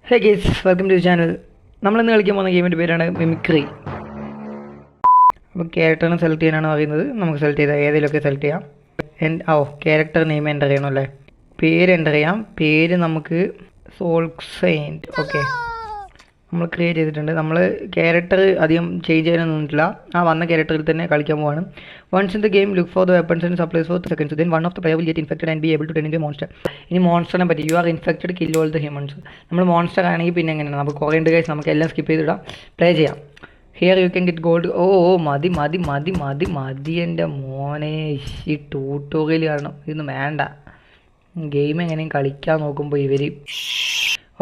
Hey guys, welcome to channel. നമ്മളിന്ന് കളിക്കാൻ പോകുന്ന ഗെയിമിൻ്റെ പേരാണ് മിമിക്രി. അപ്പോൾ ക്യാരക്ടറിനെ സെലക്ട് ചെയ്യാനാണ് പറയുന്നത്. നമുക്ക് സെലക്ട് ചെയ്താൽ ഏതെങ്കിലുമൊക്കെ സെലക്ട് ചെയ്യാം. ക്യാരക്ടർ നെയിം എൻ്റർ ചെയ്യണം അല്ലേ? പേര് എൻ്റർ ചെയ്യാം. പേര് നമുക്ക് സോൾക്സെയിൻറ്റ്. ഓക്കെ, നമ്മൾ ക്രിയേറ്റ് ചെയ്തിട്ടുണ്ട്. നമ്മൾ ക്യാരക്ടർ അധികം ചേഞ്ച് ചെയ്യാനൊന്നും നിന്നിട്ടില്ല. ആ വന്ന ക്യാരക്ടറിൽ തന്നെ കളിക്കാൻ പോവാണ്. Once in the game look for the weapons and supplies for seconds. Then one of the player will get infected and be able to turn into monster. ഇനി മോൺസ്റ്ററിനെ പറ്റി, you are infected, kill all the humans. നമ്മൾ monster ആണെങ്കിൽ പിന്നെ എങ്ങനെയാണ്? നമുക്ക് കുറേ ഉണ്ട് ഗൈസ്, നമുക്ക് എല്ലാം സ്കിപ്പ് ചെയ്തിടാം, പ്ലേ ചെയ്യാം. Here you can get gold. മതി എൻ്റെ മോനെ. ഈ ട്യൂട്ടോറിയൽ കാരണം ഇതൊന്നും വേണ്ട. ഗെയിം എങ്ങനെയും കളിക്കാൻ നോക്കുമ്പോൾ ഇവർ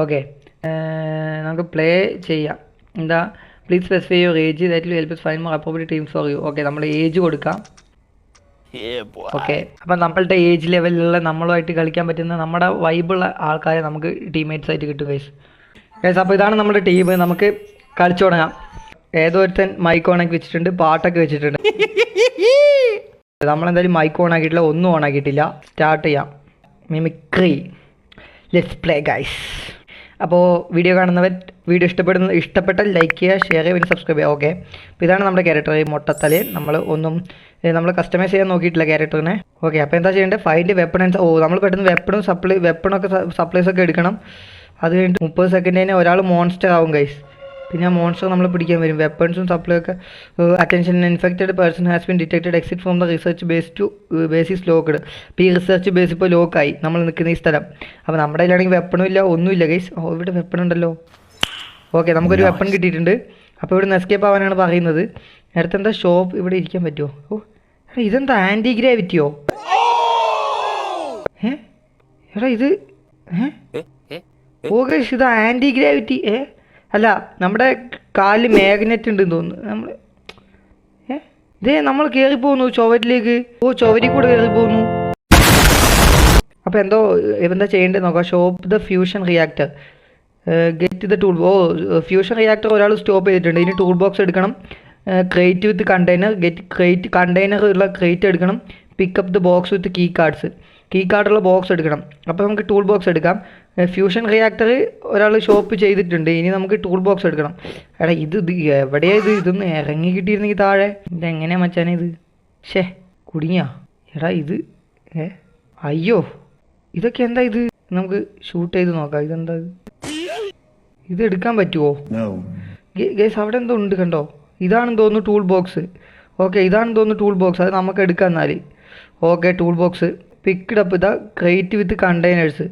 ഓക്കെ നമുക്ക് പ്ലേ ചെയ്യാം. എന്താ, please specify your age, that will help us find more appropriate teams for you. Okay, നമ്മൾ ഏജ് കൊടുക്കാം. ഓക്കെ, അപ്പം നമ്മളുടെ ഏജ് ലെവലിലുള്ള നമ്മളുമായിട്ട് കളിക്കാൻ പറ്റുന്ന നമ്മുടെ വൈബുള്ള ആൾക്കാരെ നമുക്ക് ടീംമേറ്റ്സ് ആയിട്ട് കിട്ടും ഗൈസ്. അപ്പോൾ ഇതാണ് നമ്മുടെ ടീം. നമുക്ക് കളിച്ചു തുടങ്ങാം. ഏതൊരുത്തൻ മൈക്ക് ഓണാക്കി വെച്ചിട്ടുണ്ട്, പാട്ടൊക്കെ വെച്ചിട്ടുണ്ട്. നമ്മളെന്തായാലും മൈക്ക് ഓൺ ആക്കിയിട്ടില്ല, ഒന്നും ഓൺ ആക്കിയിട്ടില്ല. സ്റ്റാർട്ട് ചെയ്യാം മിമിക്രി. Let's play guys. അപ്പോൾ വീഡിയോ കാണുന്നവർ വീഡിയോ ഇഷ്ടപ്പെട്ടാൽ ലൈക്ക് ചെയ്യുക, ഷെയർ ചെയ്യുക, പിന്നെ സബ്സ്ക്രൈബ് ചെയ്യുക. ഓക്കെ, അപ്പോൾ ഇതാണ് നമ്മുടെ ക്യാരക്ടർ മൊട്ടത്തലയൻ. നമ്മൾ കസ്റ്റമൈസ് ചെയ്യാൻ നോക്കിയിട്ടില്ല ക്യാരക്ടറിനെ. ഓക്കെ, അപ്പോൾ എന്താ ചെയ്യേണ്ടത്? ഫൈൻഡ് വെപ്പൺ ആൻഡ് നമ്മൾ പെട്ടെന്ന് വെപ്പണൊക്കെ സപ്ലൈസ് ഒക്കെ എടുക്കണം. അത് കഴിഞ്ഞിട്ട് 30 സെക്കൻഡ് തന്നെ ഒരാൾ മോൺസ്റ്റർ ആവും ഗൈസ്. പിന്നെ ആ മോൺസ്റ്റർ നമ്മൾ പിടിക്കാൻ വരും. വെപ്പൺസും സപ്ലൈ ഒക്കെ. Attention, infected person has been detected, exit from the research base is locked. അപ്പോൾ ഈ റിസർച്ച് ബേസ് ഇപ്പോൾ ലോക്കായി, നമ്മൾ നിൽക്കുന്ന ഈ സ്ഥലം. അപ്പോൾ നമ്മുടെ കയ്യിലാണെങ്കിൽ വെപ്പണും ഇല്ല, ഒന്നുമില്ല ഗൈസ്. ഇവിടെ വെപ്പൺ ഉണ്ടല്ലോ. ഓക്കെ, നമുക്കൊരു വെപ്പൺ കിട്ടിയിട്ടുണ്ട്. അപ്പോൾ ഇവിടെ നിന്ന് എസ്കേപ്പ് ആവാനാണ് പറയുന്നത്. അടുത്തെന്താ ഷോപ്പ്, ഇവിടെ ഇരിക്കാൻ പറ്റുമോ? എടാ ഇതെന്താ ആൻറ്റി ഗ്രാവിറ്റിയോ? എടാ ഇത് ഗൈസ്, ഇത് ആൻറ്റി ഗ്രാവിറ്റി. അല്ല, നമ്മുടെ കാലിൽ മാഗ്നറ്റ് ഉണ്ടെന്ന് തോന്നുന്നു. നമ്മൾ കയറി പോകുന്നു ചുവരിലേക്ക്. ചുവരി കൂടെ കയറി പോകുന്നു. അപ്പോൾ എന്താ ചെയ്യേണ്ടത് നോക്കാം. Shop the fusion reactor, get the tool. Fusion reactor ഒരാൾ സ്റ്റോപ്പ് ചെയ്തിട്ടുണ്ട്. ഇനി ടൂൾ ബോക്സ് എടുക്കണം. Crate with container, get container ഉള്ള ക്രേറ്റ് എടുക്കണം. Pick up the box with key കാർഡുള്ള ബോക്സ് എടുക്കണം. അപ്പോൾ നമുക്ക് ടൂൾ ബോക്സ് എടുക്കാം. ഫ്യൂഷൻ റിയാക്ടർ ഒരാൾ ഷോപ്പ് ചെയ്തിട്ടുണ്ട്. ഇനി നമുക്ക് ടൂൾ ബോക്സ് എടുക്കണം. എടാ ഇത് എവിടെയാ ഇതൊന്ന് ഇറങ്ങി കിട്ടിയിരുന്നെങ്കിൽ താഴെ. ഇതെങ്ങനെയാ മച്ചാനെ ഇത്? കുടുങ്ങിയാ. എടാ ഇത് അയ്യോ, ഇതൊക്കെ എന്താ ഇത്? നമുക്ക് ഷൂട്ട് ചെയ്ത് നോക്കാം. ഇതെന്താ ഇത് എടുക്കാൻ പറ്റുമോ ഗൈസ്? അവിടെ എന്തോ ഉണ്ട് കണ്ടോ? ഇതാണെന്ന് തോന്നുന്നു ടൂൾ ബോക്സ്. ഓക്കെ, ഇതാണെന്ന് തോന്നുന്നു ടൂൾ ബോക്സ്. അത് നമുക്ക് എടുക്കാം എന്നാൽ. Okay, tool box picked up the crate with containers.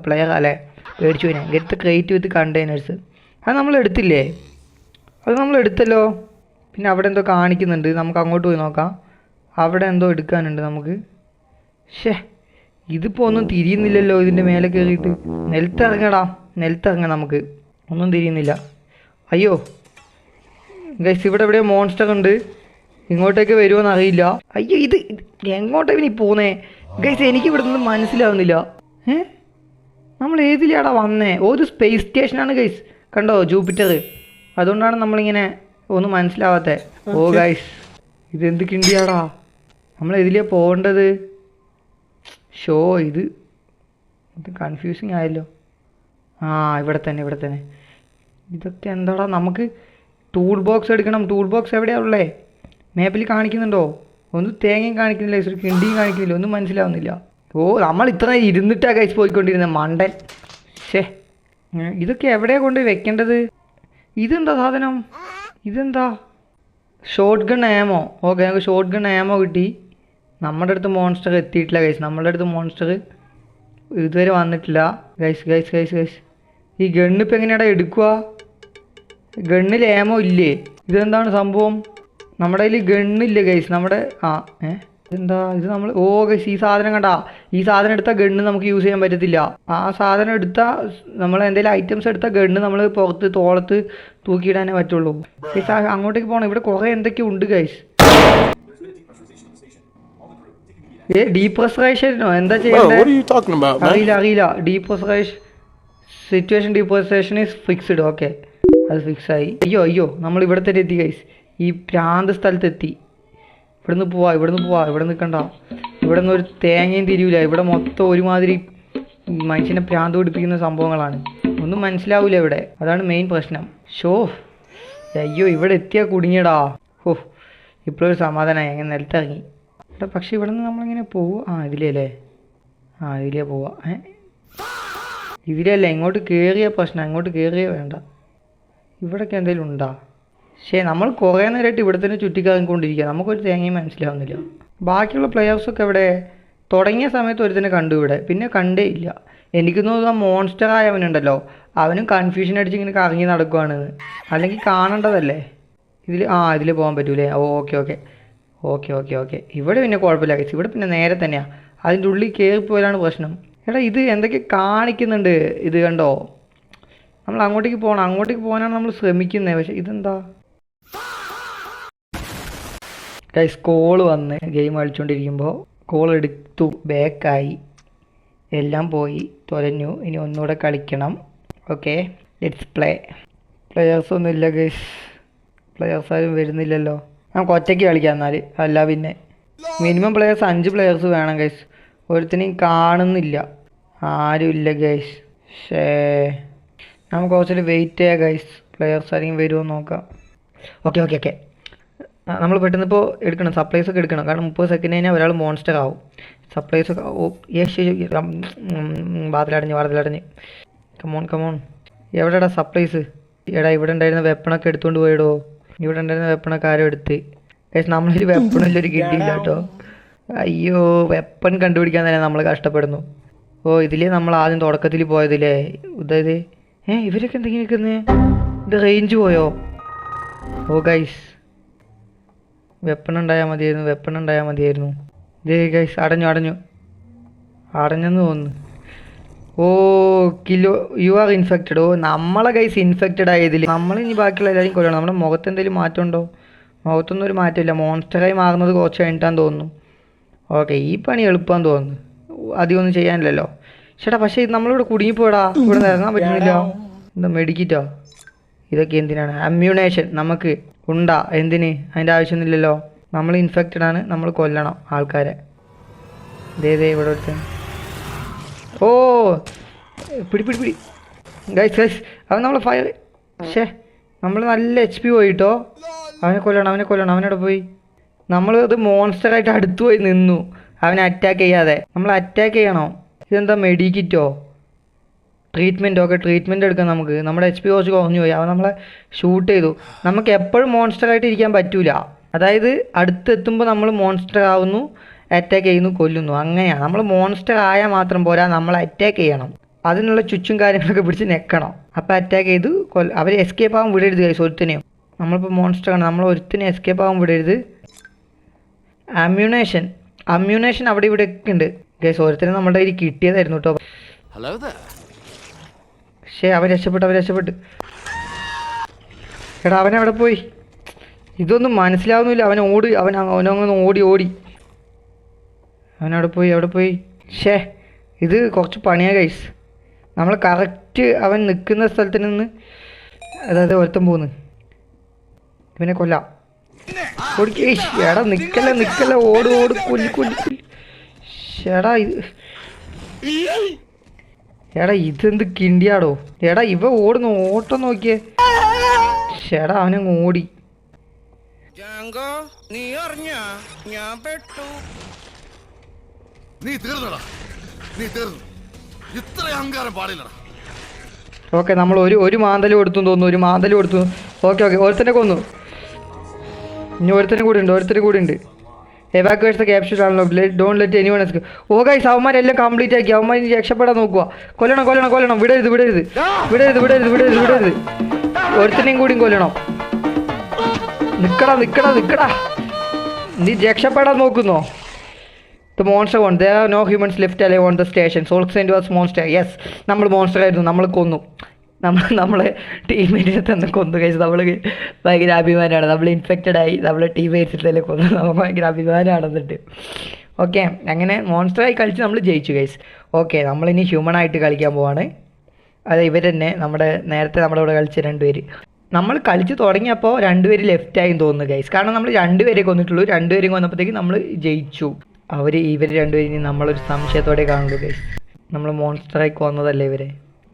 Player അല്ലേ, പേടിച്ചു പോയി ഞാൻ. ഗെറ്റ് ക്രേറ്റ് വിത്ത് കണ്ടെയ്നേഴ്സ്. അത് നമ്മൾ എടുത്തില്ലേ? അത് നമ്മൾ എടുത്തല്ലോ. പിന്നെ അവിടെ എന്തോ കാണിക്കുന്നുണ്ട്, നമുക്ക് അങ്ങോട്ട് പോയി നോക്കാം. അവിടെ എന്തോ എടുക്കാനുണ്ട് നമുക്ക്. ഇതിപ്പോൾ ഒന്നും തിരിയുന്നില്ലല്ലോ. ഇതിൻ്റെ മേലെ കയറിയിട്ട് നിലത്തിറങ്ങണം. നമുക്ക് ഒന്നും തിരിയുന്നില്ല. അയ്യോ ഗൈസ്, ഇവിടെ എവിടെയോ മോൺസ്റ്റർ ഉണ്ട്. ഇങ്ങോട്ടേക്ക് വരുമോയെന്ന് അറിയില്ല. അയ്യോ, ഇത് എങ്ങോട്ടേ ഇനി പോന്നേ ഗൈസ്? എനിക്ക് ഇവിടെ നിന്ന് മനസ്സിലാവുന്നില്ല. നമ്മൾ ഏതിലാടാ വന്നേ? ഒരു സ്പേസ് സ്റ്റേഷനാണ് ഗൈസ്, കണ്ടോ, ജൂപ്പിറ്റർ. അതുകൊണ്ടാണ് നമ്മളിങ്ങനെ ഒന്നും മനസ്സിലാവാത്തത്. ഗൈസ്, ഇതെന്ത് കിണ്ടിയാടാ? നമ്മൾ ഏതിലാണ് പോകേണ്ടത്? ഇത് കൺഫ്യൂസിങ് ആയല്ലോ. ഇവിടെ തന്നെ. ഇതൊക്കെ എന്താടാ? നമുക്ക് ടൂൾ ബോക്സ് എടുക്കണം. ടൂൾ ബോക്സ് എവിടെയാണ് ഉള്ളത്? മാപ്പിൽ കാണിക്കുന്നുണ്ടോ? ഒന്നും തേങ്ങയും കാണിക്കുന്നില്ല, കിണ്ടിയും കാണിക്കുന്നില്ല, ഒന്നും മനസ്സിലാവുന്നില്ല. നമ്മൾ ഇത്ര ഇരുന്നിട്ടാണ് കഴിച്ച് പോയിക്കൊണ്ടിരുന്നത്, മണ്ടൻ. ഇതൊക്കെ എവിടെയാണ് കൊണ്ട് വെക്കേണ്ടത്? ഇതെന്താ സാധനം? ഇതെന്താ? Shotgun ammo. ഓക്കെ, ഞങ്ങൾക്ക് ഷോട്ട് ഗൺ ആമോ കിട്ടി. നമ്മുടെ അടുത്ത് മോൺസ്റ്റർ എത്തിയിട്ടില്ല ഗൈസ്. നമ്മളുടെ അടുത്ത് മോൺസ്റ്റർ ഇതുവരെ വന്നിട്ടില്ല ഗൈസ്. ഈ ഗണ്ണിപ്പോൾ എങ്ങനെയാടാ എടുക്കുക? ഗണ്ണിൽ ആമോ ഇല്ലേ? ഇതെന്താണ് സംഭവം? നമ്മുടെ കയ്യിൽ ഗണ്ണില്ല ഗൈസ്. എന്താ ഇത്? നമ്മൾ ഗൈസ്, ഈ സാധനം കണ്ടാ? ഈ സാധനം എടുത്താൽ ഗണ്ണ് നമുക്ക് യൂസ് ചെയ്യാൻ പറ്റത്തില്ല. ആ സാധനം എടുത്താൽ നമ്മൾ എന്തെങ്കിലും ഐറ്റംസ് എടുത്താൽ ഗണ്ണ് നമ്മൾ പുറത്ത് തോളത്ത് തൂക്കിയിടാനേ പറ്റുള്ളൂ ഗൈസ്. അങ്ങോട്ടേക്ക് പോകണം. ഇവിടെ കുറേ എന്തൊക്കെയോ ഉണ്ട് ഗൈസ്. ഡീപ്രസറേഷനോ എന്താ ചെയ്യേണ്ടത്? അറിയില്ല. Situation depressurisation is fixed. Okay, അത് ഫിക്സായി. അയ്യോ, നമ്മൾ ഇവിടെ തന്നെ എത്തി ഗൈസ്. ഈ പ്രാന്ത സ്ഥലത്തെത്തി. ഇവിടുന്ന് പോവാ. ഇവിടെ നിൽക്കണ്ട. ഇവിടെ നിന്ന് ഒരു തേങ്ങയും തിരിയില്ല. ഇവിടെ മൊത്തം ഒരുമാതിരി മനുഷ്യനെ ഭ്രാന്ത് പിടിപ്പിക്കുന്ന സംഭവങ്ങളാണ്. ഒന്നും മനസ്സിലാവില്ല ഇവിടെ, അതാണ് മെയിൻ പ്രശ്നം. ഷോ അയ്യോ ഇവിടെ എത്തിയാൽ കുടുങ്ങിയടാ. ഓ ഇപ്പോഴൊരു സമാധാനമായി, അങ്ങനെ നിലത്തിറങ്ങി. എടാ പക്ഷേ ഇവിടെ നിന്ന് നമ്മളിങ്ങനെ പോവുക. ഇതിലേ ഇതിലേ പോവാ. ഇതിലല്ല, ഇങ്ങോട്ട് കയറിയ പ്രശ്നം, ഇങ്ങോട്ട് കയറിയേ വേണ്ട. ഇവിടെയൊക്കെ എന്തെങ്കിലും ഉണ്ടാ? നമ്മൾ കുറേ നേരമായിട്ട് ഇവിടെ തന്നെ ചുറ്റിക്കറങ്ങിക്കൊണ്ടിരിക്കുക, നമുക്കൊരു തേങ്ങയും മനസ്സിലാവുന്നില്ല. ബാക്കിയുള്ള പ്ലെയേഴ്സൊക്കെ ഇവിടെ തുടങ്ങിയ സമയത്ത് ഒരുത്തന്നെ കണ്ടു, ഇവിടെ പിന്നെ കണ്ടേ ഇല്ല. എനിക്ക് തോന്നുന്നു മോൺസ്റ്റർ ആയവനുണ്ടല്ലോ, അവനും കൺഫ്യൂഷൻ അടിച്ച് ഇങ്ങനെ കറങ്ങി നടക്കുവാണെന്ന്. അല്ലെങ്കിൽ കാണേണ്ടതല്ലേ ഇതിൽ പോകാൻ പറ്റൂലേ? Okay okay okay okay okay ഇവിടെ പിന്നെ കുഴപ്പമില്ല ഗൈസ്, ഇവിടെ പിന്നെ നേരെ തന്നെയാണ്. അതിൻ്റെ ഉള്ളിൽ കയറിപ്പോയാലാണ് പ്രശ്നം. എടാ ഇത് എന്തൊക്കെ കാണിക്കുന്നുണ്ട്, ഇത് കണ്ടോ? നമ്മൾ അങ്ങോട്ടേക്ക് പോകാനാണ് നമ്മൾ ശ്രമിക്കുന്നത്. പക്ഷെ ഇതെന്താ ഗൈസ്? കോള് വന്ന് ഗെയിം കളിച്ചുകൊണ്ടിരിക്കുമ്പോൾ കോൾ എടുത്തു, ബാക്കായി, എല്ലാം പോയി തൊലഞ്ഞു. ഇനി ഒന്നുകൂടെ കളിക്കണം. Okay let's play. പ്ലെയേഴ്സൊന്നും ഇല്ല ഗൈസ്, പ്ലെയേഴ്സ് ആരും വരുന്നില്ലല്ലോ. നമുക്ക് ഒറ്റയ്ക്ക് കളിക്കാം എന്നാൽ. അല്ല പിന്നെ മിനിമം പ്ലെയേഴ്സ് 5 പ്ലെയേഴ്സ് വേണം ഗൈസ്. ഒരുത്തിനെയും കാണുന്നില്ല, ആരും ഇല്ല ഗൈസ്. നമുക്ക് കുറച്ചൊരു വെയിറ്റ് ചെയ്യാം ഗൈസ്, പ്ലെയേഴ്സ് ആരെങ്കിലും വരുമോ നോക്കാം. ഓക്കെ ഓക്കെ ഓക്കെ നമ്മൾ പെട്ടെന്ന് ഇപ്പോൾ എടുക്കണം, സപ്ലൈസ് ഒക്കെ എടുക്കണം. കാരണം 30 സെക്കൻഡ് കഴിഞ്ഞാൽ ഒരാൾ മോൺസ്റ്റർ ആവും. സപ്ലൈസ് ഒക്കെ വാതിലടഞ്ഞ് കമോൺ എവിടെടാ സപ്ലൈസ്? എടാ ഇവിടെ ഉണ്ടായിരുന്ന വെപ്പണൊക്കെ എടുത്തുകൊണ്ട് പോയിടോ. ഇവിടെ ഉണ്ടായിരുന്ന വെപ്പണൊക്കെ ആരും എടുത്ത്. പക്ഷേ നമ്മളൊരു വെപ്പണില്ലൊരു കിട്ടിയില്ല കേട്ടോ. അയ്യോ വെപ്പൺ കണ്ടുപിടിക്കാൻ തന്നെ നമ്മൾ കഷ്ടപ്പെടുന്നു. ഇതിലേ നമ്മൾ ആദ്യം തുടക്കത്തിൽ പോയതില്ലേ? അതായത് ഇവരൊക്കെ എന്തെങ്കിലും നിൽക്കുന്നേ? ഇത് റേഞ്ച് പോയോ? ഗൈസ് വെപ്പൺ ഉണ്ടായാൽ മതിയായിരുന്നു. ഇതേ ഗൈസ് അടഞ്ഞെന്ന് തോന്നുന്നു. U are infected. നമ്മളെ ഗൈസ് ഇൻഫെക്റ്റഡ് ആയതിൽ നമ്മളിനി ബാക്കിയുള്ള എല്ലാവരും കൊല്ലണം. നമ്മുടെ മുഖത്ത് എന്തെങ്കിലും മാറ്റം ഉണ്ടോ? മുഖത്തൊന്നും ഒരു മാറ്റമില്ല. മോൺസ്റ്ററായി മാറുന്നത് കുറച്ച് കഴിഞ്ഞിട്ടാന്ന് തോന്നുന്നു. ഓക്കെ ഈ പണി എളുപ്പമാണെന്ന് തോന്നുന്നു, അധികമൊന്നും ചെയ്യാനില്ലല്ലോ. പക്ഷേ ഇത് നമ്മളിവിടെ കുടുങ്ങിപ്പോടാ, ഇവിടെ ഇറങ്ങാൻ പറ്റുന്നില്ല. എന്താ മെഡിക്കിറ്റോ? ഇതൊക്കെ എന്തിനാണ്? അമ്മ്യൂണേഷൻ നമുക്ക് ഉണ്ടാ? എന്തിന്? അതിൻ്റെ ആവശ്യമൊന്നുമില്ലല്ലോ. നമ്മൾ ഇൻഫെക്റ്റഡ് ആണ്, നമ്മൾ കൊല്ലണം ആൾക്കാരെ. ഇതേ ഇവിടെ ഒരുത്തൻ. പിടി ഗൈസ് അവൻ നമ്മളെ ഫയർ. നമ്മൾ നല്ല HP പോയിട്ടോ. അവനെ കൊല്ലണം. അവനോട് പോയി നമ്മൾ ഇത് മോൺസ്റ്ററായിട്ട് അടുത്ത് പോയി നിന്നു, അവനെ അറ്റാക്ക് ചെയ്യാതെ. നമ്മൾ അറ്റാക്ക് ചെയ്യണോ? ഇതെന്താ മെഡിക്കിറ്റോ? ട്രീറ്റ്മെൻറ്റ് എടുക്കാം നമുക്ക്. നമ്മുടെ HP കുറച്ച് കുറഞ്ഞു പോയി, അവൻ നമ്മളെ ഷൂട്ട് ചെയ്തു. നമുക്ക് എപ്പോഴും മോൺസ്റ്ററായിട്ട് ഇരിക്കാൻ പറ്റൂല. അതായത് അടുത്തെത്തുമ്പോൾ നമ്മൾ മോൺസ്റ്റർ ആവുന്നു, അറ്റാക്ക് ചെയ്യുന്നു, കൊല്ലുന്നു. അങ്ങനെയാണ്. നമ്മൾ മോൺസ്റ്റർ ആയാൽ മാത്രം പോരാ, നമ്മൾ അറ്റാക്ക് ചെയ്യണം. അതിനുള്ള ചുറ്റും കാര്യങ്ങളൊക്കെ പിടിച്ച് നെക്കണം. അപ്പോൾ അറ്റാക്ക് ചെയ്ത് അവർ എസ്കേപ്പ് ആവാൻ വിടരുത് ഗൈസ് ഒരുത്തനെയും. നമ്മളിപ്പോൾ മോൺസ്റ്റർ ആണ്, നമ്മൾ ഒരുത്തനെ എസ്കേപ്പ് ആവാൻ വിടരുത്. അമ്മ്യൂണേഷൻ അവിടെ ഇവിടെ ഒക്കെ ഉണ്ട് ഗൈസ്. ഒരുത്തനെ നമ്മുടെ കയ്യിൽ കിട്ടിയതായിരുന്നു കേട്ടോ. അവൻ രക്ഷപ്പെട്ട്. എടാ അവനെവിടെ പോയി? ഇതൊന്നും മനസ്സിലാവുന്നില്ല. അവനങ്ങ് ഓടി. അവനവിടെ പോയി. ഇത് കുറച്ച് പണിയാ ഗൈസ്. നമ്മൾ കറക്റ്റ് അവൻ നിൽക്കുന്ന സ്ഥലത്ത് നിന്ന്, അതായത് ഒരുത്തം പോകുന്നു, ഇവനെ കൊല്ലാം. എടാ നിക്കല്ല ഓട് കൊല്ലി. എടാ ഇതെന്ത് കിണ്ടിയാടോ? എടാ ഇവ ഓടുന്നു, ഓട്ടം നോക്കിയേ. അവനങ്ങ് ഓടി. ഓക്കെ നമ്മൾ ഒരു മാന്തലും എടുത്തു തോന്നുന്നു. ഓക്കെ ഒരുത്തനെ കൊന്നു. ഇനി ഒരുത്തനും കൂടി ഉണ്ട്. എവാക്യുവേറ്റ് ദ ക്യാപ്സ്യൂൾ ആണല്ലോ. Don't let anyone escape. Guys അവന്മാരെല്ലാം കംപ്ലീറ്റ് ആക്കി. അവന്മാർ രക്ഷപ്പെടാൻ നോക്കുക. കൊല്ലണം. വിടരുത്. ഒരുത്തനെയും കൂടി കൊല്ലണം. നിക്കടാ. നീ രക്ഷപ്പെടാൻ നോക്കുന്നോ? The monster won. There are no humans left alive on the station. Solsend was monster. Yes, നമ്മൾ മോൺസ്റ്റർ ആയിരുന്നു. നമ്മൾ കൊന്നു. നമ്മളെ ടീംമേറ്റിനെ തന്നെ കൊന്നു കഴിച്ച്. നമ്മൾ ഭയങ്കര അഭിമാനമാണ്. നമ്മൾ ഇൻഫെക്റ്റഡ് ആയി നമ്മളെ ടീംമേറ്റ്സിനെ കൊന്നു. നമുക്ക് ഭയങ്കര അഭിമാനമാണെന്നിട്ട്. ഓക്കെ അങ്ങനെ മോൺസ്റ്ററായി കളിച്ച് നമ്മൾ ജയിച്ചു ഗൈസ്. ഓക്കെ നമ്മളിനി ഹ്യൂമൺ ആയിട്ട് കളിക്കാൻ പോവാണ്. അത് ഇവർ തന്നെ നേരത്തെ നമ്മുടെ ഇവിടെ കളിച്ച 2 പേര്. നമ്മൾ കളിച്ച് തുടങ്ങിയപ്പോൾ 2 പേര് ലെഫ്റ്റായി തോന്നുന്നു ഗൈസ്. കാരണം നമ്മൾ 2 പേരെ കൊന്നിട്ടുള്ളൂ. 2 പേരും കൊന്നപ്പോഴത്തേക്ക് നമ്മൾ ജയിച്ചു. ഇവർ 2 പേരും നമ്മളൊരു സംശയത്തോടെ കാണുള്ളൂ ഗൈസ്. നമ്മൾ മോൺസ്റ്ററായി കൊന്നതല്ലേ ഇവരെ.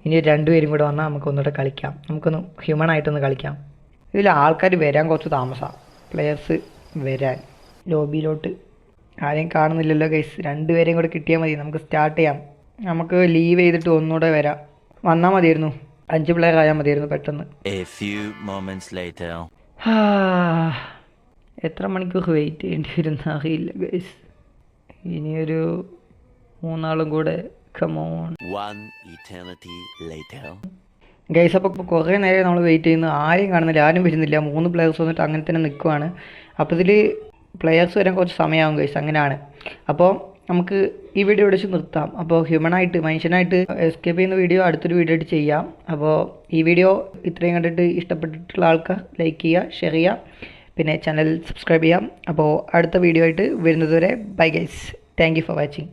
ഇനി രണ്ടുപേരും കൂടെ വന്നാൽ നമുക്ക് ഒന്നുകൂടെ കളിക്കാം, നമുക്കൊന്ന് ഹ്യൂമൺ ആയിട്ടൊന്ന് കളിക്കാം. ഇതിൽ ആൾക്കാർ വരാൻ കുറച്ച് താമസമാണ്, പ്ലെയേഴ്സ് വരാൻ. ലോബിയിലോട്ട് ആരെയും കാണുന്നില്ലല്ലോ ഗൈസ്. രണ്ടുപേരെയും കൂടെ കിട്ടിയാൽ മതി, നമുക്ക് സ്റ്റാർട്ട് ചെയ്യാം. നമുക്ക് ലീവ് ചെയ്തിട്ട് ഒന്നുകൂടെ വരാം. വന്നാൽ മതിയായിരുന്നു, 5 പ്ലെയർ ആയാൽ മതിയായിരുന്നു പെട്ടെന്ന്. എത്ര മണിക്കൂർ വെയിറ്റ് ചെയ്യേണ്ടി വരുന്ന അറിയില്ല ഗൈസ്. ഇനിയൊരു 3 നാളും കൂടെ. Come on guys. അപ്പോൾ കുറേ നേരം നമ്മൾ വെയിറ്റ് ചെയ്യുന്നു, ആരെയും കാണുന്നില്ല, ആരും വരുന്നില്ല. 3 പ്ലെയേഴ്സ് വന്നിട്ട് അങ്ങനെ തന്നെ നിൽക്കുവാണ്. അപ്പോൾ ഇതിൽ പ്ലെയേഴ്സ് വരാൻ കുറച്ച് സമയമാകും ഗൈസ്, അങ്ങനെയാണ്. അപ്പോൾ നമുക്ക് ഈ വീഡിയോ ഇവിടെ വെച്ച് നിർത്താം. അപ്പോൾ ഹ്യൂമനായിട്ട് മനുഷ്യനായിട്ട് എസ്കേപ്പ് ചെയ്യുന്ന വീഡിയോ അടുത്തൊരു വീഡിയോ ആയിട്ട് ചെയ്യാം. അപ്പോൾ ഈ വീഡിയോ ഇത്രയും കണ്ടിട്ട് ഇഷ്ടപ്പെട്ടിട്ടുള്ള ആൾക്കാർ ലൈക്ക് ചെയ്യുക, ഷെയർ ചെയ്യുക, പിന്നെ ചാനൽ സബ്സ്ക്രൈബ് ചെയ്യാം. അപ്പോൾ അടുത്ത വീഡിയോ ആയിട്ട് വരുന്നതുവരെ bye guys. Thank you for watching.